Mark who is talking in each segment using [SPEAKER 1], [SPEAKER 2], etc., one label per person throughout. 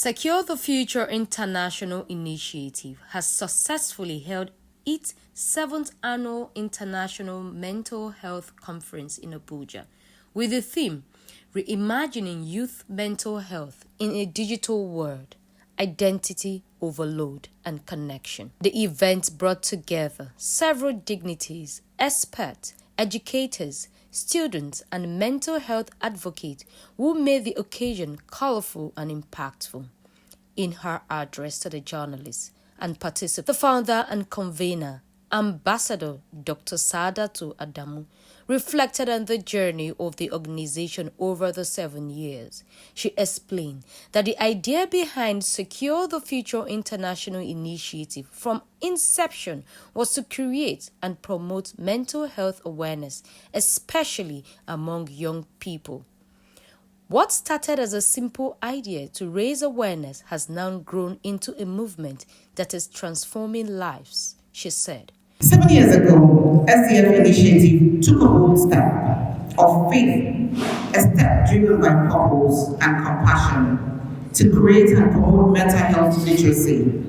[SPEAKER 1] Secure the Future International Initiative has successfully held its 7th annual International Mental Health Conference in Abuja with the theme Reimagining Youth Mental Health in a Digital World, Identity, Overload, and Connection. The event brought together several dignitaries, experts, educators, students, and mental health advocates who made the occasion colorful and impactful. In her address to the journalists and participants, the founder and convener, Ambassador Dr. Saadatu Adamu, reflected on the journey of the organization over the 7 years. She explained that the idea behind Secure the Future International Initiative from inception was to create and promote mental health awareness, especially among young people. What started as a simple idea to raise awareness has now grown into a movement that is transforming lives, she said.
[SPEAKER 2] 7 years ago, SDF initiative took a bold step of faith, a step driven by purpose and compassion to create and promote mental health literacy,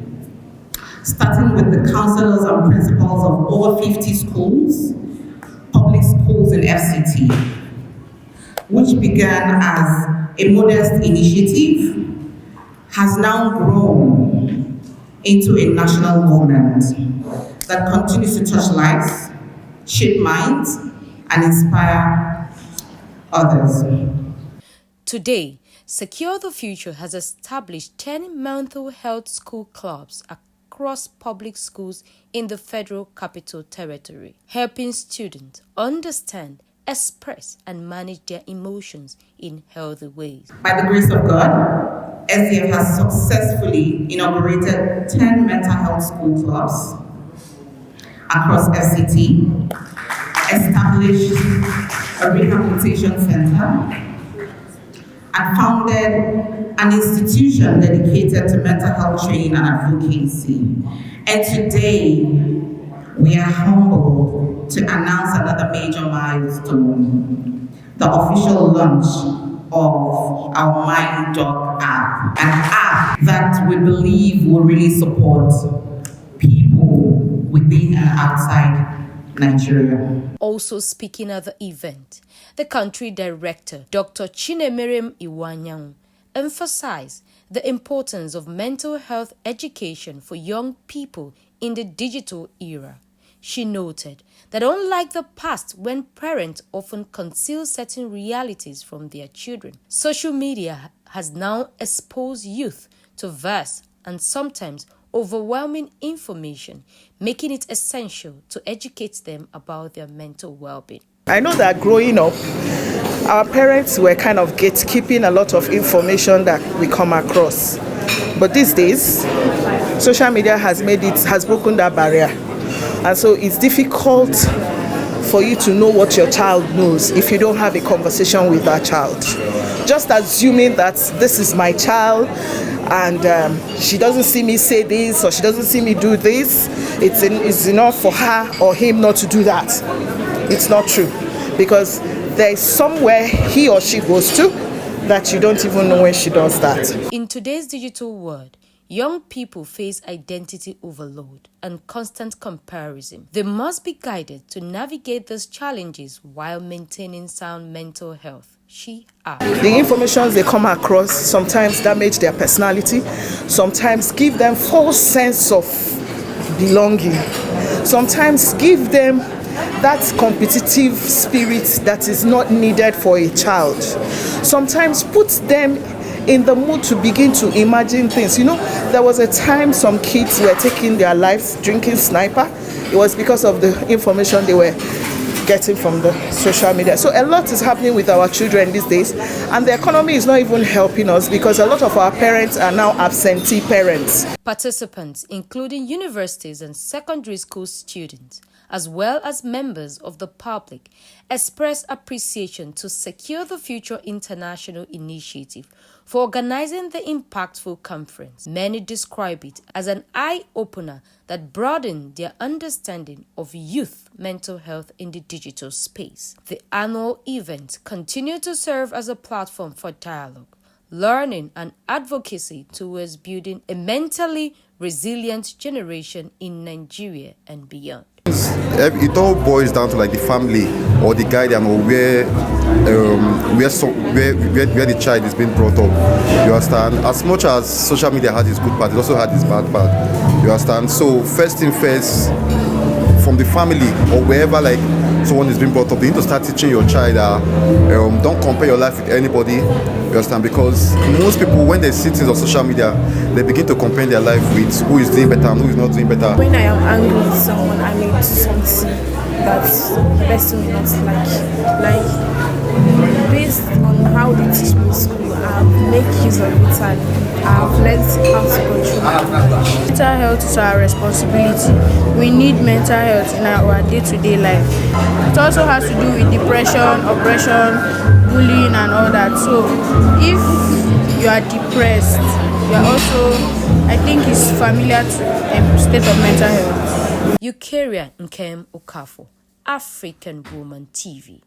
[SPEAKER 2] starting with the counselors and principals of over 50 schools, public schools in FCT, which began as a modest initiative, has now grown into a national movement that continues to touch lives, shape minds, and inspire others.
[SPEAKER 1] Today, Secure the Future has established 10 mental health school clubs across public schools in the Federal Capital Territory, helping students understand, express, and manage their emotions in healthy ways.
[SPEAKER 2] By the grace of God, SDF has successfully inaugurated 10 mental health school clubs across FCT, established a rehabilitation center, and founded an institution dedicated to mental health training and advocacy. And today, we are humbled to announce another major milestone, the official launch of our My Dog app, an app that we believe will really support people within and outside Nigeria.
[SPEAKER 1] Also speaking at the event, the country director, Dr. Chinemerem Iwanyang, emphasized the importance of mental health education for young people in the digital era. She noted that unlike the past when parents often conceal certain realities from their children, social media has now exposed youth to vast and sometimes overwhelming information, making it essential to educate them about their mental well-being.
[SPEAKER 3] I know that growing up, our parents were kind of gatekeeping a lot of information that we come across. But these days, social media has broken that barrier. And so it's difficult for you to know what your child knows if you don't have a conversation with that child. Just assuming that this is my child and she doesn't see me say this or she doesn't see me do this, it's enough for her or him not to do that. It's not true, because there is somewhere he or she goes to that you don't even know when she does that.
[SPEAKER 1] In today's digital world, young people face identity overload and constant comparison. They must be guided to navigate these challenges while maintaining sound mental health. She asked.
[SPEAKER 3] The information they come across sometimes damage their personality, sometimes give them false sense of belonging, sometimes give them that competitive spirit that is not needed for a child, sometimes puts them in the mood to begin to imagine things. You know, there was a time some kids were taking their lives drinking sniper. It was because of the information they were getting from the social media. So a lot is happening with our children these days, and the economy is not even helping us because a lot of our parents are now absentee parents.
[SPEAKER 1] Participants, including universities and secondary school students, as well as members of the public, expressed appreciation to Secure the Future International Initiative for organizing the impactful conference. Many describe it as an eye-opener that broadened their understanding of youth mental health in the digital space. The annual event continued to serve as a platform for dialogue, learning, and advocacy towards building a mentally resilient generation in Nigeria and beyond.
[SPEAKER 4] It all boils down to like the family or the guardian or where the child is being brought up. You understand? As much as social media has its good part, it also has its bad part. You understand? So first thing first, from the family or wherever like someone is being brought up, you need to start teaching your child that don't compare your life with anybody. You understand? Because most people, when they see things on social media, they begin to compare their life with who is doing better and who is not doing better.
[SPEAKER 5] When I am angry with someone, I may do something that the person will not like based on how they teach me in school, I make use of it and I've learned how to control my mind. Mental health is our responsibility. We need mental health in our day-to-day life. It also has to do with depression, oppression, bullying and all that. So if you are depressed, you are also, I think it's familiar to a state of mental health.
[SPEAKER 1] Eukarya Nkem Okafo, African Woman TV.